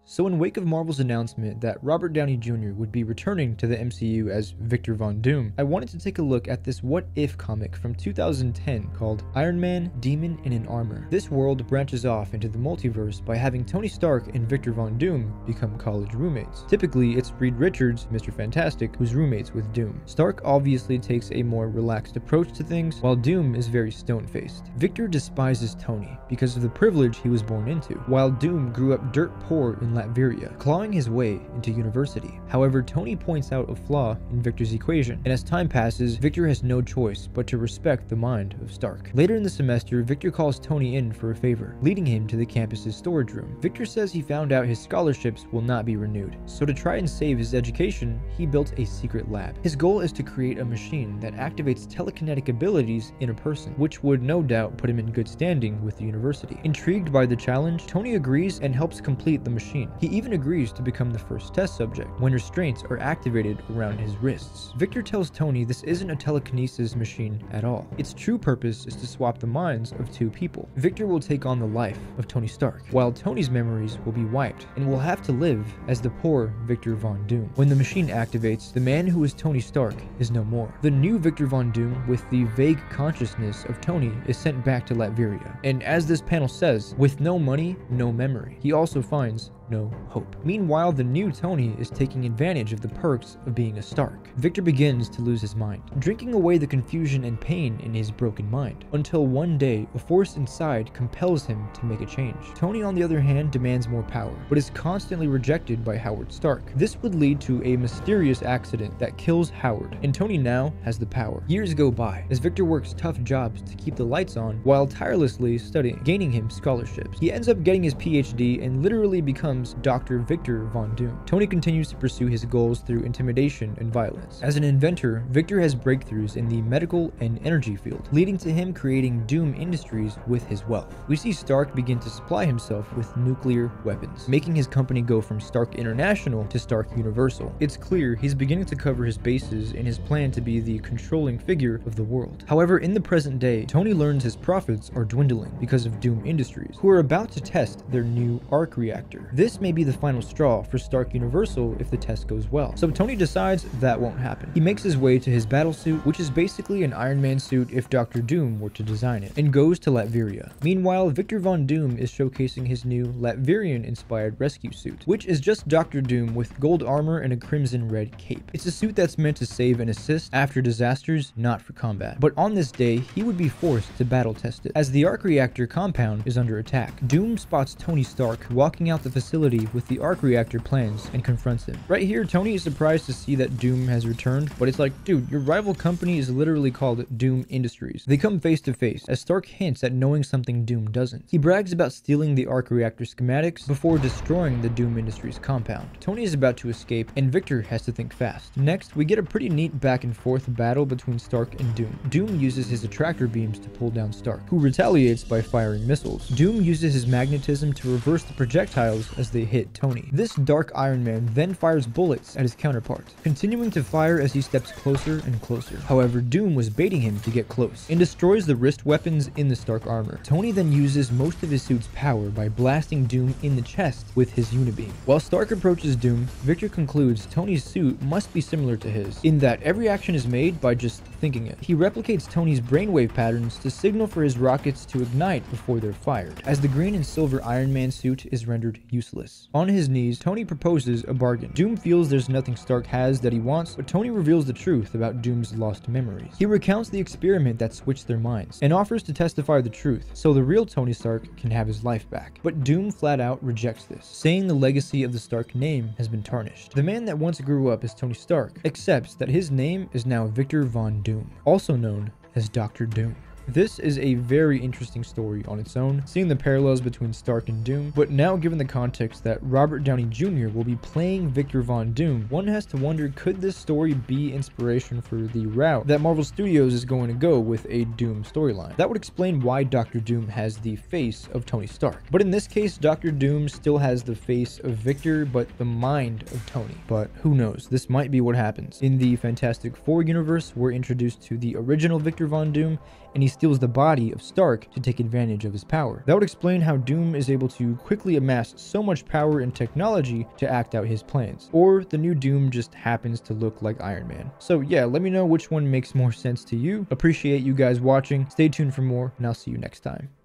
So in wake of Marvel's announcement that Robert Downey Jr. would be returning to the MCU as Victor Von Doom, I wanted to take a look at this What If comic from 2010 called Iron Man, Demon in an Armor. This world branches off into the multiverse by having Tony Stark and Victor Von Doom become college roommates. Typically, it's Reed Richards, Mr. Fantastic, who's roommates with Doom. Stark obviously takes a more relaxed approach to things, while Doom is very stone-faced. Victor despises Tony because of the privilege he was born into, while Doom grew up dirt poor in Latveria, clawing his way into university. However, Tony points out a flaw in Victor's equation, and as time passes, Victor has no choice but to respect the mind of Stark. Later in the semester, Victor calls Tony in for a favor, leading him to the campus's storage room. Victor says he found out his scholarships will not be renewed, so to try and save his education, he built a secret lab. His goal is to create a machine that activates telekinetic abilities in a person, which would no doubt put him in good standing with the university. Intrigued by the challenge, Tony agrees and helps complete the machine. He even agrees to become the first test subject when restraints are activated around his wrists. Victor tells Tony this isn't a telekinesis machine at all. Its true purpose is to swap the minds of two people. Victor will take on the life of Tony Stark, while Tony's memories will be wiped and will have to live as the poor Victor Von Doom. When the machine activates, the man who is Tony Stark is no more. The new Victor Von Doom, with the vague consciousness of Tony, is sent back to Latveria. And as this panel says, with no money, no memory. He also finds no hope. Meanwhile, the new Tony is taking advantage of the perks of being a Stark. Victor begins to lose his mind, drinking away the confusion and pain in his broken mind, until one day, a force inside compels him to make a change. Tony, on the other hand, demands more power, but is constantly rejected by Howard Stark. This would lead to a mysterious accident that kills Howard, and Tony now has the power. Years go by, as Victor works tough jobs to keep the lights on, while tirelessly studying, gaining him scholarships. He ends up getting his PhD and literally becomes Dr. Victor Von Doom. Tony continues to pursue his goals through intimidation and violence. As an inventor, Victor has breakthroughs in the medical and energy field, leading to him creating Doom Industries with his wealth. We see Stark begin to supply himself with nuclear weapons, making his company go from Stark International to Stark Universal. It's clear he's beginning to cover his bases in his plan to be the controlling figure of the world. However, in the present day, Tony learns his profits are dwindling because of Doom Industries, who are about to test their new arc reactor. This may be the final straw for Stark Universal if the test goes well, so Tony decides that won't happen. He makes his way to his battle suit, which is basically an Iron Man suit if Dr. Doom were to design it, and goes to Latveria. Meanwhile, Victor Von Doom is showcasing his new Latverian-inspired rescue suit, which is just Dr. Doom with gold armor and a crimson red cape. It's a suit that's meant to save and assist after disasters, not for combat. But on this day, he would be forced to battle test it, as the arc reactor compound is under attack. Doom spots Tony Stark walking out the facility with the arc reactor plans and confronts him. Right here, Tony is surprised to see that Doom has returned, but it's like, dude, your rival company is literally called Doom Industries. They come face to face, as Stark hints at knowing something Doom doesn't. He brags about stealing the arc reactor schematics before destroying the Doom Industries compound. Tony is about to escape, and Victor has to think fast. Next, we get a pretty neat back and forth battle between Stark and Doom. Doom uses his attractor beams to pull down Stark, who retaliates by firing missiles. Doom uses his magnetism to reverse the projectiles as they hit Tony. This dark Iron Man then fires bullets at his counterpart, continuing to fire as he steps closer and closer. However, Doom was baiting him to get close, and destroys the wrist weapons in the Stark armor. Tony then uses most of his suit's power by blasting Doom in the chest with his unibeam. While Stark approaches Doom, Victor concludes Tony's suit must be similar to his, in that every action is made by just thinking it. He replicates Tony's brainwave patterns to signal for his rockets to ignite before they're fired, as the green and silver Iron Man suit is rendered useless. On his knees, Tony proposes a bargain. Doom feels there's nothing Stark has that he wants, but Tony reveals the truth about Doom's lost memories. He recounts the experiment that switched their minds, and offers to testify the truth, so the real Tony Stark can have his life back. But Doom flat out rejects this, saying the legacy of the Stark name has been tarnished. The man that once grew up as Tony Stark accepts that his name is now Victor Von Doom, also known as Dr. Doom. This is a very interesting story on its own, seeing the parallels between Stark and Doom, but now given the context that Robert Downey Jr. will be playing Victor Von Doom, one has to wonder, could this story be inspiration for the route that Marvel Studios is going to go with a Doom storyline? That would explain why Dr. Doom has the face of Tony Stark. But in this case, Dr. Doom still has the face of Victor, but the mind of Tony. But who knows, this might be what happens. In the Fantastic Four universe, we're introduced to the original Victor Von Doom, and he's steals the body of Stark to take advantage of his power. That would explain how Doom is able to quickly amass so much power and technology to act out his plans. Or the new Doom just happens to look like Iron Man. So yeah, let me know which one makes more sense to you. Appreciate you guys watching. Stay tuned for more, and I'll see you next time.